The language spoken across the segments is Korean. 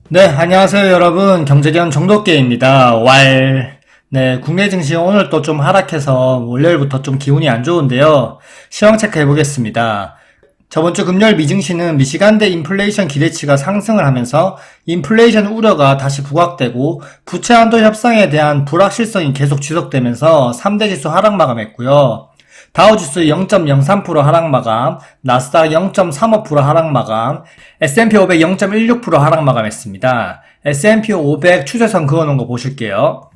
네, 안녕하세요, 여러분. 경제견 정도깨입니다. 네, 국내 증시 오늘 또 좀 하락해서 월요일부터 좀 기운이 안 좋은데요. 시황 체크해 보겠습니다. 저번 주 금요일 미증시는 미시간대 인플레이션 기대치가 상승을 하면서 인플레이션 우려가 다시 부각되고 부채 한도 협상에 대한 불확실성이 계속 지속되면서 3대 지수 하락 마감했고요. 다우지수 0.03% 하락 마감, 나스닥 0.35% 하락 마감, S&P 500 0.16% 하락 마감했습니다. S&P 500 추세선 그어놓은 거 보실게요.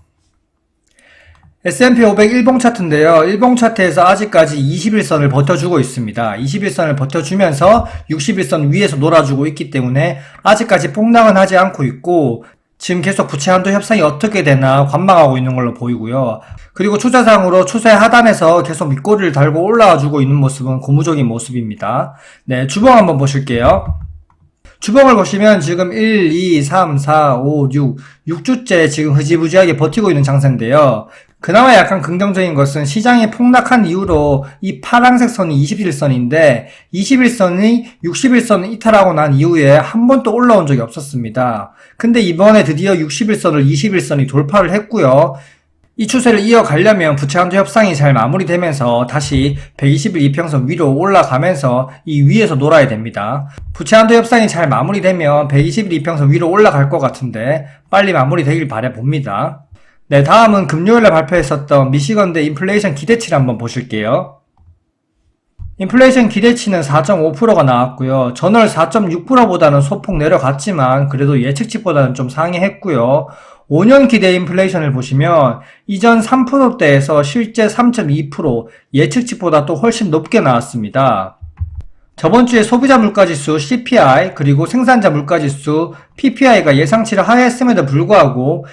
S&P 500 일봉 차트인데요. 일봉 차트에서 아직까지 21선을 버텨주고 있습니다. 21선을 버텨주면서 61선 위에서 놀아주고 있기 때문에 아직까지 폭락은 하지 않고 있고 지금 계속 부채 한도 협상이 어떻게 되나 관망하고 있는 걸로 보이고요. 그리고 추세상으로 추세 하단에서 계속 밑꼬리를 달고 올라와주고 있는 모습은 고무적인 모습입니다. 네, 주봉 한번 보실게요. 주봉을 보시면 지금 1, 2, 3, 4, 5, 6주째 지금 흐지부지하게 버티고 있는 장세인데요. 그나마 약간 긍정적인 것은 시장이 폭락한 이후로 이 파란색 선이 21선인데 21선이 61선을 이탈하고 난 이후에 한 번도 올라온 적이 없었습니다. 근데 이번에 드디어 61선을 21선이 돌파를 했고요. 이 추세를 이어가려면 부채 한도 협상이 잘 마무리되면서 다시 120일 이평선 위로 올라가면서 이 위에서 놀아야 됩니다. 부채 한도 협상이 잘 마무리되면 120일 이평선 위로 올라갈 것 같은데 빨리 마무리되길 바라봅니다. 네, 다음은 금요일에 발표했었던 미시건대 인플레이션 기대치를 한번 보실게요. 인플레이션 기대치는 4.5%가 나왔고요. 전월 4.6%보다는 소폭 내려갔지만 그래도 예측치보다는 좀 상회했고요. 5년 기대 인플레이션을 보시면 이전 3%대에서 실제 3.2%, 예측치보다 또 훨씬 높게 나왔습니다. 저번 주에 소비자 물가지수 CPI 그리고 생산자 물가지수 PPI가 예상치를 하회했음에도 불구하고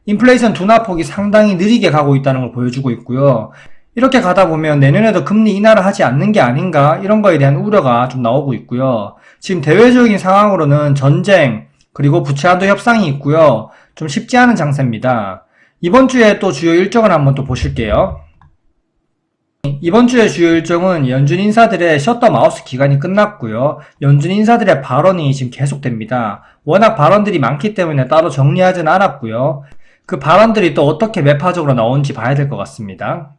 인플레이션 둔화폭이 상당히 느리게 가고 있다는 걸 보여주고 있고요. 이렇게 가다 보면 내년에도 금리 인하를 하지 않는 게 아닌가 이런 거에 대한 우려가 좀 나오고 있고요. 지금 대외적인 상황으로는 전쟁 그리고 부채 한도 협상이 있고요. 좀 쉽지 않은 장세입니다. 이번 주에 또 주요 일정을 한번 또 보실게요. 이번 주의 주요 일정은 연준 인사들의 셧더 마우스 기간이 끝났고요. 연준 인사들의 발언이 지금 계속됩니다. 워낙 발언들이 많기 때문에 따로 정리하진 않았고요. 그 발언들이 또 어떻게 매파적으로 나오는지 봐야 될 것 같습니다.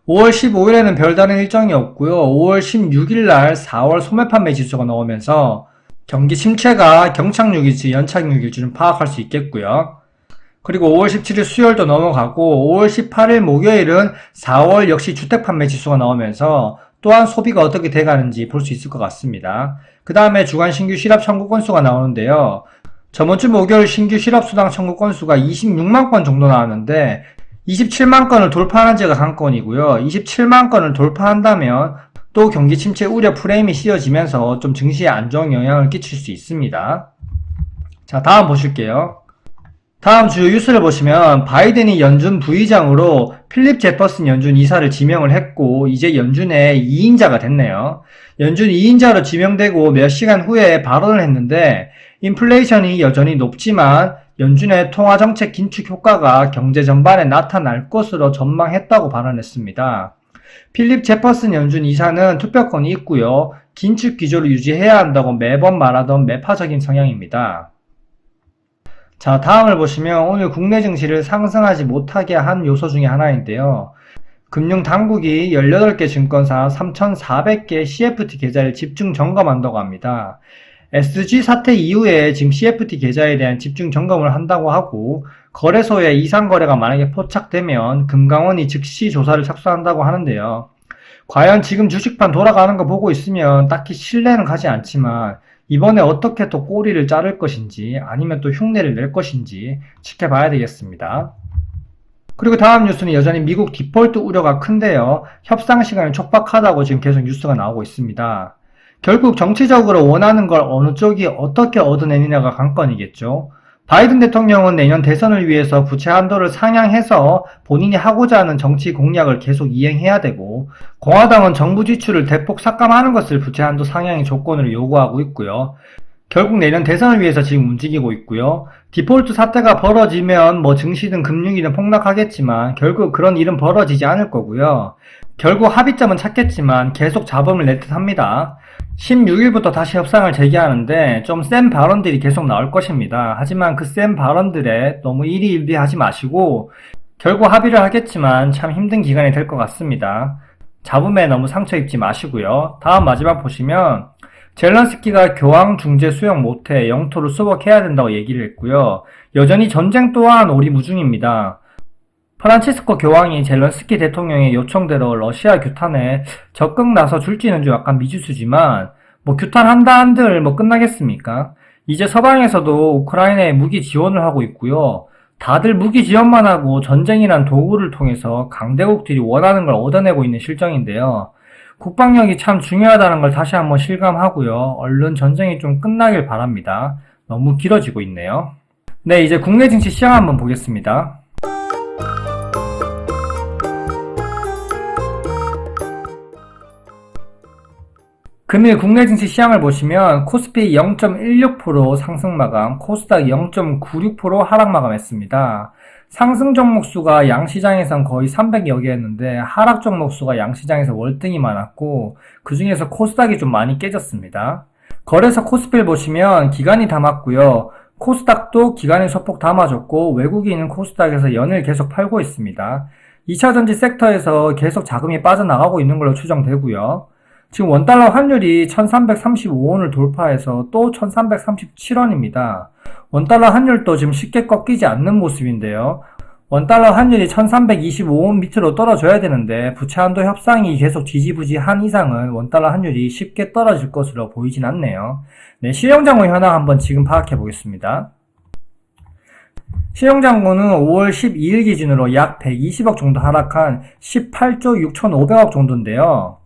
5월 15일에는 별다른 일정이 없고요. 5월 16일 날 4월 소매 판매 지수가 나오면서 경기 침체가 경착륙일지 연착륙일지는 파악할 수 있겠고요. 그리고 5월 17일 수요일도 넘어가고 5월 18일 목요일은 4월 역시 주택 판매 지수가 나오면서 또한 소비가 어떻게 돼가는지 볼 수 있을 것 같습니다. 그 다음에 주간 신규 실업 청구 건수가 나오는데요. 저번주 목요일 신규 실업수당 청구 건수가 26만 건 정도 나왔는데 27만 건을 돌파하는 지가 관건이고요. 27만 건을 돌파한다면 또 경기 침체 우려 프레임이 씌워지면서 좀 증시에 안 좋은 영향을 끼칠 수 있습니다. 자, 다음 보실게요. 다음 주요 뉴스를 보시면 바이든이 연준 부의장으로 필립 제퍼슨 연준 이사를 지명을 했고 이제 연준의 2인자가 됐네요. 연준 2인자로 지명되고 몇 시간 후에 발언을 했는데 인플레이션이 여전히 높지만 연준의 통화정책 긴축 효과가 경제 전반에 나타날 것으로 전망했다고 발언했습니다. 필립 제퍼슨 연준 이사는 투표권이 있고요. 긴축 기조를 유지해야 한다고 매번 말하던 매파적인 성향입니다. 자, 다음을 보시면 오늘 국내 증시를 상승하지 못하게 한 요소 중에 하나인데요. 금융당국이 18개 증권사 3,400개 CFT 계좌를 집중 점검한다고 합니다. SG 사태 이후에 지금 CFT 계좌에 대한 집중 점검을 한다고 하고 거래소에 이상 거래가 만약에 포착되면 금감원이 즉시 조사를 착수한다고 하는데요. 과연 지금 주식판 돌아가는 거 보고 있으면 딱히 신뢰는 가지 않지만 이번에 어떻게 또 꼬리를 자를 것인지 아니면 또 흉내를 낼 것인지 지켜봐야 되겠습니다. 그리고 다음 뉴스는 여전히 미국 디폴트 우려가 큰데요. 협상 시간이 촉박하다고 지금 계속 뉴스가 나오고 있습니다. 결국 정치적으로 원하는 걸 어느 쪽이 어떻게 얻어내느냐가 관건이겠죠. 바이든 대통령은 내년 대선을 위해서 부채 한도를 상향해서 본인이 하고자 하는 정치 공약을 계속 이행해야 되고 공화당은 정부 지출을 대폭 삭감하는 것을 부채 한도 상향의 조건으로 요구하고 있고요. 결국 내년 대선을 위해서 지금 움직이고 있고요. 디폴트 사태가 벌어지면 증시든 금융이든 폭락하겠지만 결국 그런 일은 벌어지지 않을 거고요. 결국 합의점은 찾겠지만 계속 잡음을 낼 듯 합니다. 16일부터 다시 협상을 재개하는데 좀 센 발언들이 계속 나올 것입니다. 하지만 그 센 발언들에 너무 일희일비하지 마시고 결국 합의를 하겠지만 참 힘든 기간이 될 것 같습니다. 잡음에 너무 상처 입지 마시고요. 다음 마지막 보시면 젤런스키가 교황 중재 수용 못해 영토를 수복해야 된다고 얘기를 했고요. 여전히 전쟁 또한 오리무중입니다. 프란치스코 교황이 젤런스키 대통령의 요청대로 러시아 규탄에 적극 나서 줄지는 좀 약간 미지수지만 규탄한다 한들 끝나겠습니까? 이제 서방에서도 우크라이나에 무기 지원을 하고 있고요. 다들 무기 지원만 하고 전쟁이란 도구를 통해서 강대국들이 원하는 걸 얻어내고 있는 실정인데요. 국방력이 참 중요하다는 걸 다시 한번 실감하고요. 얼른 전쟁이 좀 끝나길 바랍니다. 너무 길어지고 있네요. 네, 이제 국내 증시 시장 한번 보겠습니다. 금일 국내 증시 시장을 보시면 코스피 0.16% 상승 마감, 코스닥 0.96% 하락 마감했습니다. 상승 종목 수가 양시장에선 거의 300여 개였는데 하락 종목 수가 양시장에서 월등히 많았고 그 중에서 코스닥이 좀 많이 깨졌습니다. 거래소 코스피를 보시면 기관이 담았고요. 코스닥도 기관이 소폭 담아줬고 외국인은 코스닥에서 연일 계속 팔고 있습니다. 2차전지 섹터에서 계속 자금이 빠져나가고 있는 걸로 추정되고요. 지금 원달러 환율이 1335원을 돌파해서 또 1337원입니다. 원달러 환율도 지금 쉽게 꺾이지 않는 모습인데요. 원달러 환율이 1325원 밑으로 떨어져야 되는데 부채한도 협상이 계속 지지부지한 이상은 원달러 환율이 쉽게 떨어질 것으로 보이진 않네요. 네, 실용장고 현황 한번 지금 파악해 보겠습니다. 실용장고는 5월 12일 기준으로 약 120억 정도 하락한 18조 6,500억 정도인데요.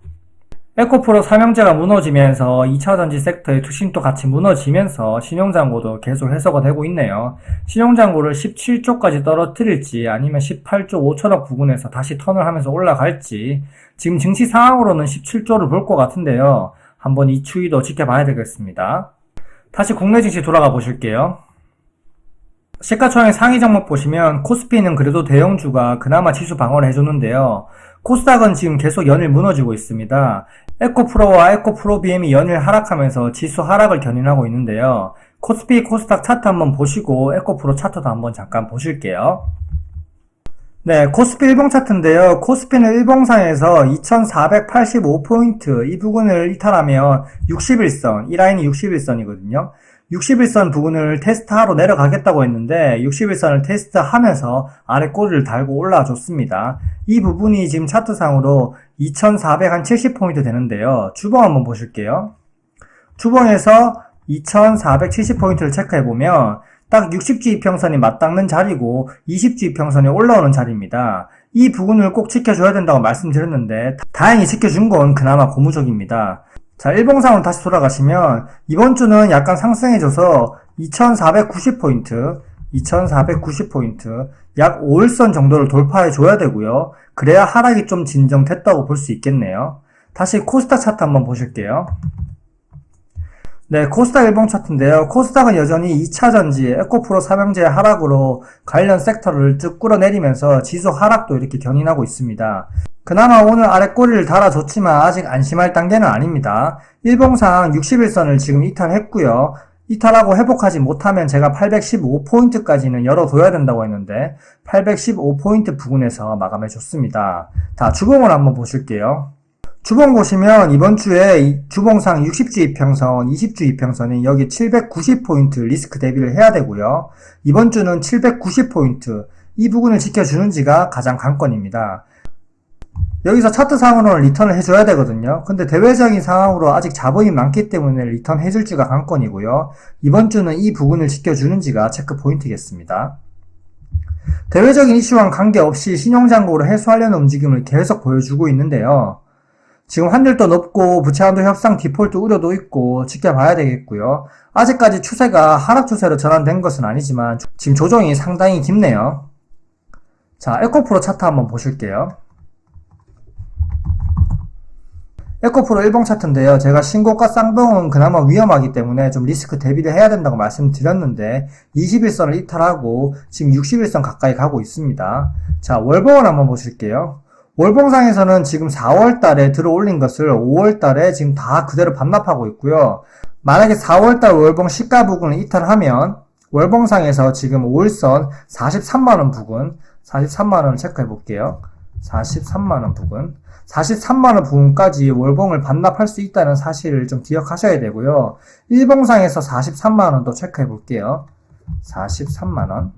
에코프로 삼형제가 무너지면서 2차전지 섹터의 투신도 같이 무너지면서 신용장고도 계속 해소가 되고 있네요. 신용장고를 17조까지 떨어뜨릴지 아니면 18조 5천억 부근에서 다시 턴을 하면서 올라갈지 지금 증시 상황으로는 17조를 볼 것 같은데요. 한번 이 추이도 지켜봐야 되겠습니다. 다시 국내 증시 돌아가 보실게요. 시가총액 상위 종목 보시면 코스피는 그래도 대형주가 그나마 지수 방어를 해줬는데요. 코스닥은 지금 계속 연일 무너지고 있습니다. 에코프로와 에코프로비엠이 연일 하락하면서 지수 하락을 견인하고 있는데요. 코스피, 코스닥 차트 한번 보시고 에코프로 차트도 한번 잠깐 보실게요. 네, 코스피 일봉 차트인데요. 코스피는 일봉상에서 2485포인트 이 부분을 이탈하면 61선, 이 라인이 61선이거든요. 61선 부분을 테스트하러 내려가겠다고 했는데 61선을 테스트하면서 아래 꼬리를 달고 올라와 줬습니다. 이 부분이 지금 차트상으로 2470포인트 되는데요. 주봉 한번 보실게요. 주봉에서 2470포인트를 체크해보면 딱 60주 이평선이 맞닿는 자리고 20주 이평선이 올라오는 자리입니다. 이 부분을 꼭 지켜줘야 된다고 말씀드렸는데 다행히 지켜준 건 그나마 고무적입니다. 자, 일봉상으로 다시 돌아가시면 이번 주는 약간 상승해줘서 2490포인트 약 5일선 정도를 돌파해줘야 되고요. 그래야 하락이 좀 진정됐다고 볼 수 있겠네요. 다시 코스닥 차트 한번 보실게요. 네, 코스닥 일봉 차트인데요. 코스닥은 여전히 2차전지, 에코프로 삼형제의 하락으로 관련 섹터를 쭉 끌어내리면서 지수 하락도 이렇게 견인하고 있습니다. 그나마 오늘 아래 꼬리를 달아줬지만 아직 안심할 단계는 아닙니다. 일봉상 61선을 지금 이탈했고요. 이탈하고 회복하지 못하면 제가 815포인트까지는 열어둬야 된다고 했는데 815포인트 부근에서 마감해줬습니다. 자, 주봉을 한번 보실게요. 주봉 보시면 이번 주에 주봉상 60주 이평선, 20주 이평선이 여기 790포인트 리스크 대비를 해야 되고요. 이번 주는 790포인트 이 부분을 지켜주는지가 가장 관건입니다. 여기서 차트상으로는 리턴을 해줘야 되거든요. 근데 대외적인 상황으로 아직 자본이 많기 때문에 리턴 해줄지가 관건이고요. 이번 주는 이 부분을 지켜주는지가 체크 포인트겠습니다. 대외적인 이슈와는 관계없이 신용장고를 해소하려는 움직임을 계속 보여주고 있는데요. 지금 환율도 높고 부채한도 협상 디폴트 우려도 있고 지켜봐야 되겠고요. 아직까지 추세가 하락 추세로 전환된 것은 아니지만 지금 조정이 상당히 깊네요. 자, 에코프로 차트 한번 보실게요. 에코프로 일봉 차트인데요. 제가 신고가 쌍봉은 그나마 위험하기 때문에 좀 리스크 대비를 해야 된다고 말씀드렸는데 21선을 이탈하고 지금 61선 가까이 가고 있습니다. 자, 월봉을 한번 보실게요. 월봉상에서는 지금 4월 달에 들어 올린 것을 5월 달에 지금 다 그대로 반납하고 있고요. 만약에 4월 달 월봉 시가 부근을 이탈하면 월봉상에서 지금 5일선 43만원 부근, 43만원을 체크해 볼게요. 43만원 부근. 43만원 부근까지 월봉을 반납할 수 있다는 사실을 좀 기억하셔야 되고요. 일봉상에서 43만원도 체크해 볼게요. 43만원.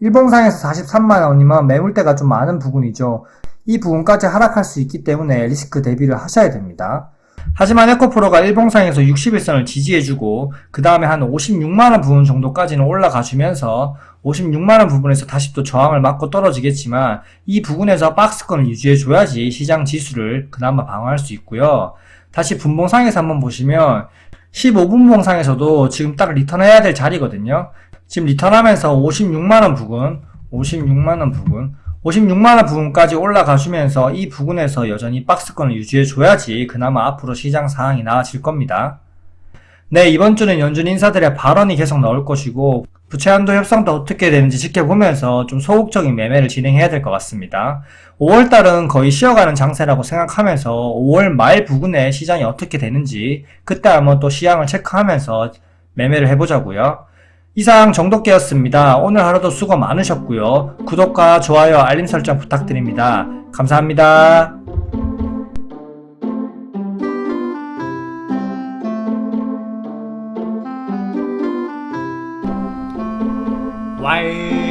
일봉상에서 43만원이면 매물대가 좀 많은 부분이죠. 이 부분까지 하락할 수 있기 때문에 리스크 대비를 하셔야 됩니다. 하지만 에코프로가 일봉상에서 61선을 지지해주고 그 다음에 한 56만원 부분 정도까지는 올라가주면서 56만원 부분에서 다시 또 저항을 맞고 떨어지겠지만 이 부분에서 박스권을 유지해줘야지 시장 지수를 그나마 방어할 수 있고요. 다시 분봉상에서 한번 보시면 15분봉상에서도 지금 딱 리턴해야 될 자리거든요. 지금 리턴하면서 56만원 부근, 56만원 부근까지 올라가주면서 이 부근에서 여전히 박스권을 유지해줘야지 그나마 앞으로 시장 상황이 나아질 겁니다. 네, 이번 주는 연준 인사들의 발언이 계속 나올 것이고 부채한도 협상도 어떻게 되는지 지켜보면서 좀 소극적인 매매를 진행해야 될 것 같습니다. 5월달은 거의 쉬어가는 장세라고 생각하면서 5월 말 부근에 시장이 어떻게 되는지 그때 한번 또 시향을 체크하면서 매매를 해보자고요. 이상 정독기였습니다. 오늘 하루도 수고 많으셨고요. 구독과 좋아요, 알림 설정 부탁드립니다. 감사합니다. 와이